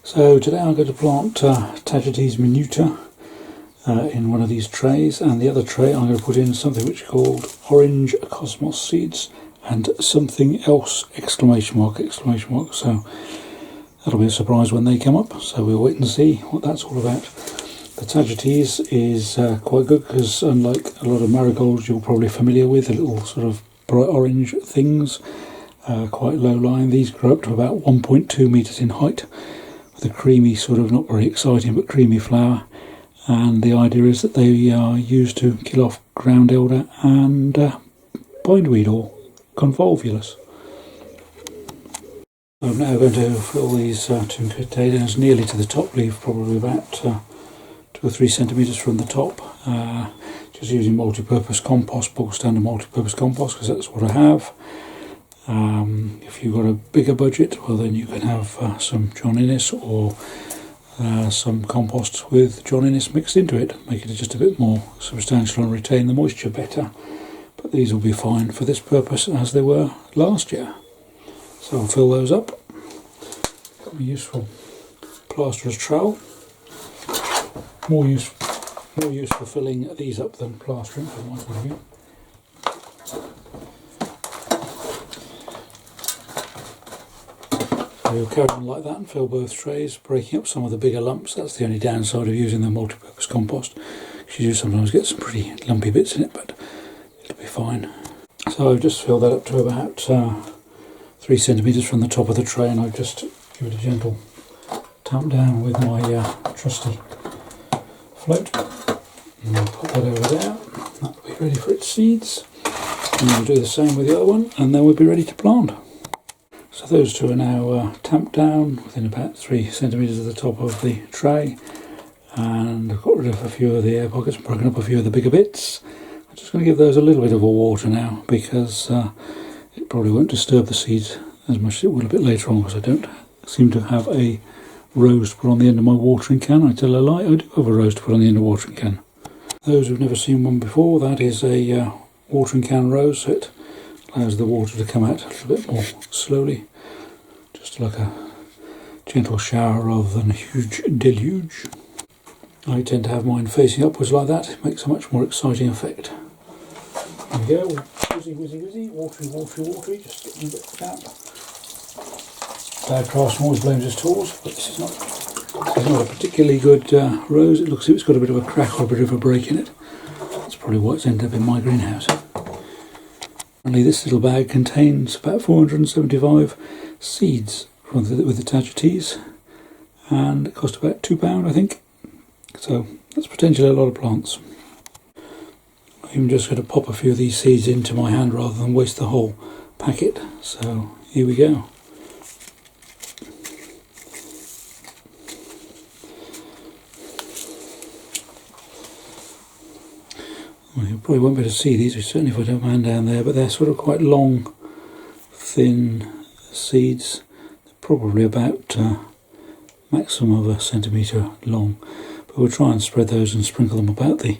So today I'm going to plant Tagetes minuta in one of these trays, and the other tray I'm going to put in something which is called Orange Cosmos seeds and something else, exclamation mark, exclamation mark. So that'll be a surprise when they come up, so we'll wait and see what that's all about. The Tagetes is quite good because, unlike a lot of marigolds you're probably familiar with, the little sort of bright orange things, quite low lying, these grow up to about 1.2 metres in height with a creamy sort of, not very exciting but creamy flower, and the idea is that they are used to kill off ground elder and bindweed or convolvulus. I'm now going to fill these 2 containers nearly to the top leaf, probably about 2 or 3 centimetres from the top, just using multi-purpose compost, bog standard multi-purpose compost, because that's what I have. If you've got a bigger budget, well then you can have some John Innes or some compost with John Innes mixed into it, make it just a bit more substantial and retain the moisture better. But these will be fine for this purpose as they were last year. So I'll fill those up. Got my useful plasterer's trowel. More use for filling these up than plastering from my point of view. So you'll carry on like that and fill both trays, breaking up some of the bigger lumps. That's the only downside of using the multi-purpose compost, because you do sometimes get some pretty lumpy bits in it, but it'll be fine. So I've just filled that up to about 3 centimetres from the top of the tray, and I've just give it a gentle tap down with my trusty float. And I'll put that over there. That'll be ready for its seeds. And we'll do the same with the other one, and then we'll be ready to plant. So those two are now tamped down within about 3 centimetres of the top of the tray, and I've got rid of a few of the air pockets and broken up a few of the bigger bits. I'm just going to give those a little bit of a water now, because it probably won't disturb the seeds as much as it will a bit later on, because I don't seem to have a rose to put on the end of my watering can. I tell a lie, I do have a rose to put on the end of the watering can. Those who've never seen one before, that is a watering can rose, so it allows the water to come out a little bit more slowly, just like a gentle shower rather than a huge deluge. I tend to have mine facing upwards like that. It makes a much more exciting effect. There we go, whizzy, whizzy, whizzy, watery, watery, watery, just getting a bit damp. Bad craftsman always blames his tools, but this is not a particularly good rose. It looks as if it's got a bit of a crack or a bit of a break in it. That's probably why it's ended up in my greenhouse. Only this little bag contains about 475 seeds with the Tagetes, and it cost about £2, I think. So that's potentially a lot of plants. I'm just going to pop a few of these seeds into my hand rather than waste the whole packet. So here we go. Well, you probably won't be able to see these, certainly if I don't hand down there, but they're sort of quite long, thin seeds. They're probably about maximum of 1 centimetre long, but we'll try and spread those and sprinkle them about the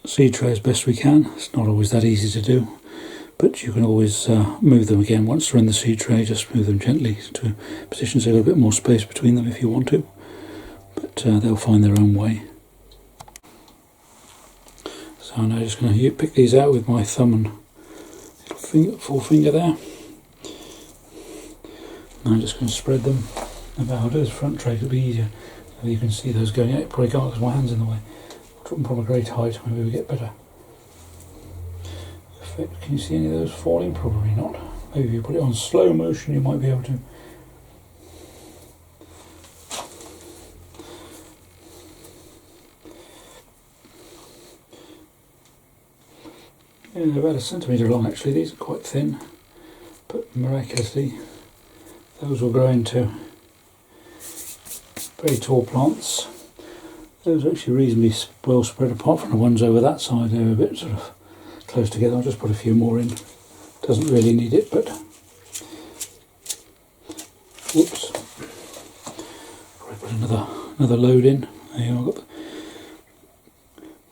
seed tray as best we can. It's not always that easy to do, but you can always move them again once they're in the seed tray. Just move them gently to positions so you've got a bit more space between them if you want to, but they'll find their own way. So I'm now just going to pick these out with my thumb and little forefinger there. And I'm just going to spread them about. I'll do this front tray, it'll be easier. So you can see those going out. Probably can't because my hand's in the way. I'll drop them from a great height, maybe we get better effect. Can you see any of those falling? Probably not. Maybe if you put it on slow motion you might be able to. Yeah, they're about 1 centimetre long actually. These are quite thin, but miraculously those will grow into very tall plants. Those are actually reasonably well spread apart from the ones over that side. They're a bit sort of close together. I'll just put a few more in. Doesn't really need it, but whoops. Probably put another load in. There you are. Got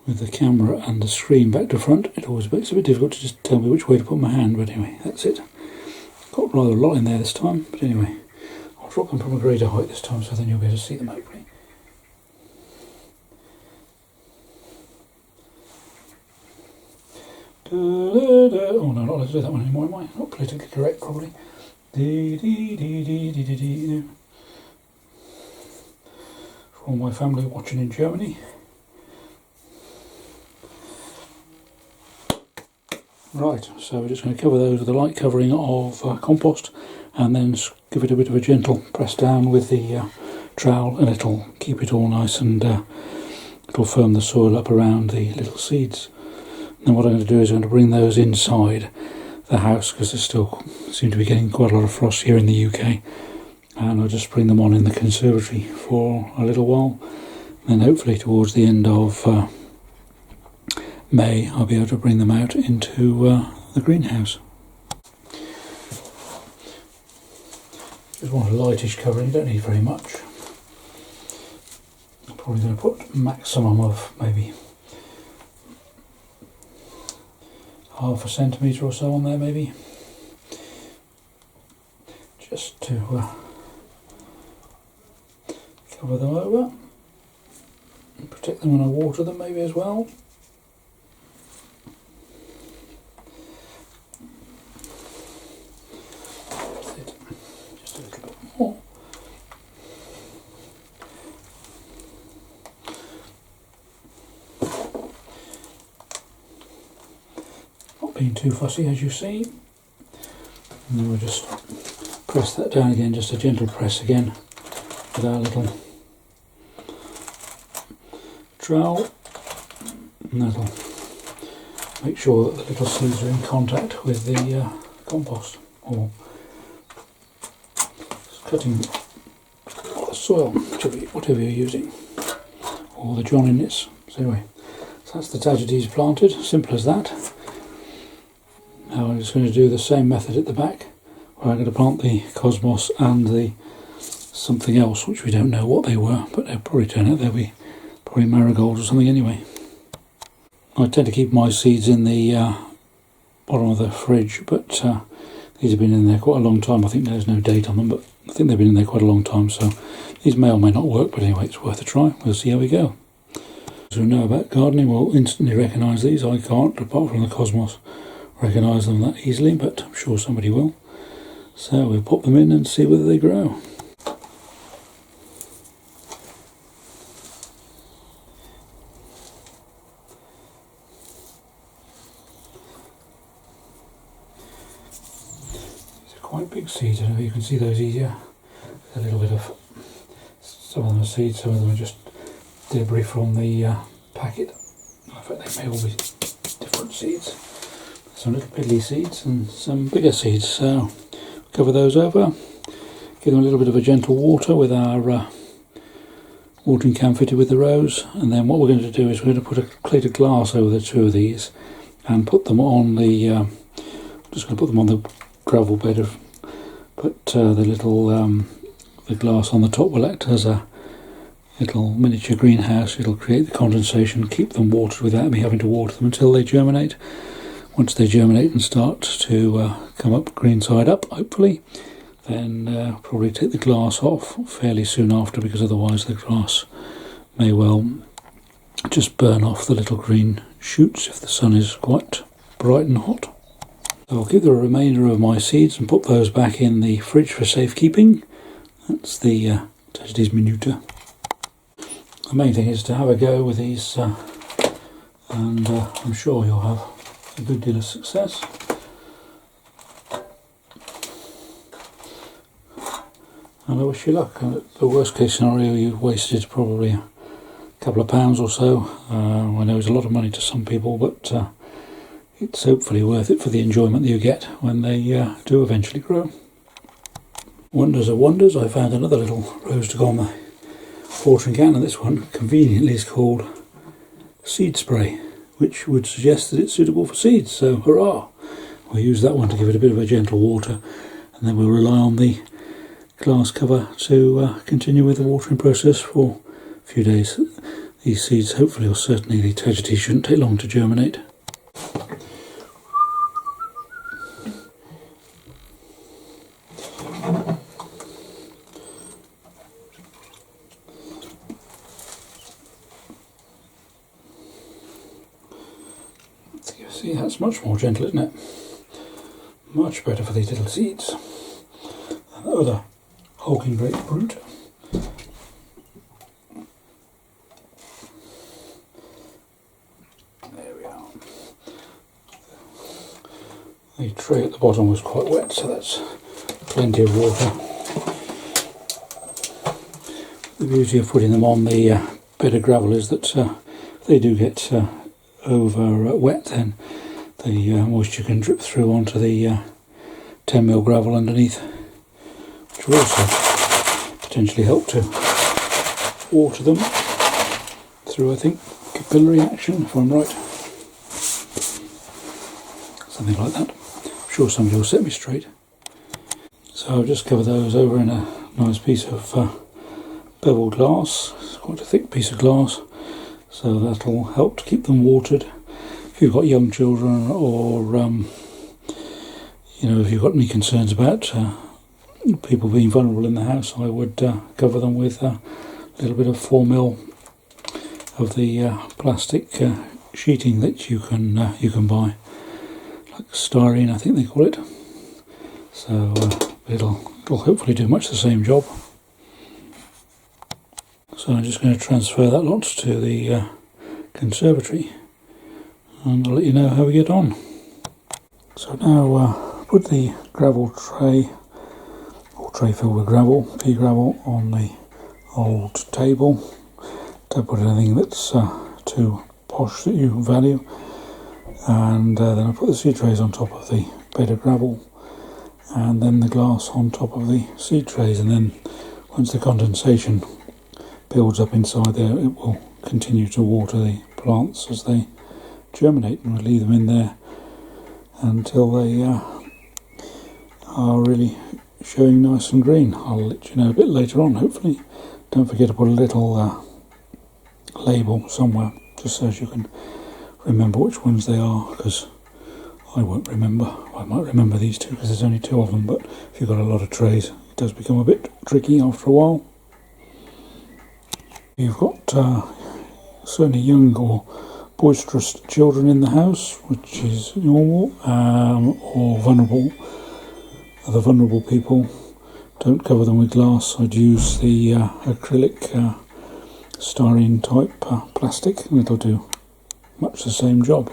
with the camera and the screen back to front, it always makes it a bit difficult to just tell me which way to put my hand, but anyway, that's it. Got rather a lot in there this time, but anyway, I'll drop them from a greater height this time, so then you'll be able to see them hopefully. Oh no, not let's do that one anymore, am I? Not politically correct, probably. For all my family watching in Germany. Right, so we're just going to cover those with a light covering of compost, and then give it a bit of a gentle press down with the trowel, and it'll keep it all nice, and it'll firm the soil up around the little seeds. Then what I'm going to do is I'm going to bring those inside the house, because they still seem to be getting quite a lot of frost here in the UK, and I'll just bring them on in the conservatory for a little while. Then hopefully towards the end of May I'll be able to bring them out into the greenhouse. Just want a lightish covering, you don't need very much. I'm probably going to put maximum of maybe half a centimetre or so on there, maybe, just to cover them over and protect them when I water them maybe as well. Just a little bit more. Not being too fussy, as you see. And then we'll just press that down again, just a gentle press again with our little trowel, and that'll make sure that the little seeds are in contact with the compost, or cutting the soil, whatever you're using, or the johnniness. So anyway, so that's the tagetes planted, simple as that. Now I'm just going to do the same method at the back, where I'm going to plant the cosmos and the something else, which we don't know what they were, but they'll probably turn out they'll be probably marigolds or something anyway. I tend to keep my seeds in the bottom of the fridge, but these have been in there quite a long time. I think there's no date on them, but I think they've been in there quite a long time, so these may or may not work, but anyway, it's worth a try. We'll see how we go. Those who know about gardening will instantly recognise these. I can't, apart from the cosmos, recognise them that easily, but I'm sure somebody will. So we'll pop them in and see whether they grow. Quite big seeds. I don't know if you can see those easier. There's a little bit of, some of them are seeds, some of them are just debris from the packet. In fact, they may all be different seeds. Some little piddly seeds and some bigger seeds. So cover those over, give them a little bit of a gentle water with our watering can fitted with the rose, and then what we're going to do is we're going to put a plate of glass over the two of these and put them on the just going to put them on the gravel bed of, put the little the glass on the top will act as a little miniature greenhouse. It'll create the condensation, keep them watered without me having to water them until they germinate. Once they germinate and start to come up green side up, hopefully, then probably take the glass off fairly soon after, because otherwise the glass may well just burn off the little green shoots if the sun is quite bright and hot. So I'll keep the remainder of my seeds and put those back in the fridge for safekeeping. That's the tagetes minuta. The main thing is to have a go with these, and I'm sure you'll have a good deal of success. And I wish you luck. The worst case scenario, you've wasted probably a couple of pounds or so. I know it's a lot of money to some people, but it's hopefully worth it for the enjoyment that you get when they do eventually grow. Wonders of wonders, I found another little rose to go on my watering can, and this one conveniently is called seed spray, which would suggest that it's suitable for seeds, so hurrah! We'll use that one to give it a bit of a gentle water, and then we'll rely on the glass cover to continue with the watering process for a few days. These seeds, hopefully or certainly the tagetes, shouldn't take long to germinate. See, that's much more gentle, isn't it? Much better for these little seeds than the other hulking grapefruit. There we are. The tray at the bottom was quite wet, so that's plenty of water. The beauty of putting them on the bed of gravel is that if they do get over wet, then the moisture can drip through onto the 10mm gravel underneath, which will also potentially help to water them through, I think, capillary action, if I'm right. Something like that. I'm sure somebody will set me straight. So I'll just cover those over in a nice piece of beveled glass. It's quite a thick piece of glass, so that'll help to keep them watered. If you've got young children, or if you've got any concerns about people being vulnerable in the house, I would cover them with a little bit of 4mm of the plastic sheeting that you can buy, like styrene, I think they call it. So it'll hopefully do much the same job. So I'm just going to transfer that lot to the conservatory, and I'll let you know how we get on. So now put the gravel tray, or tray filled with gravel, pea gravel, on the old table. Don't put anything that's too posh that you value. And then I put the seed trays on top of the bed of gravel, and then the glass on top of the seed trays, and then once the condensation builds up inside there, it will continue to water the plants as they germinate, and we'll leave them in there until they are really showing nice and green. I'll let you know a bit later on, hopefully. Don't forget to put a little label somewhere, just so as you can remember which ones they are, because I won't remember. I might remember these two because there's only 2 of them, but if you've got a lot of trays, it does become a bit tricky after a while. You've got certainly young or boisterous children in the house, which is normal, or vulnerable. Other vulnerable people, don't cover them with glass. I'd use the acrylic styrene type plastic, and it'll do much the same job.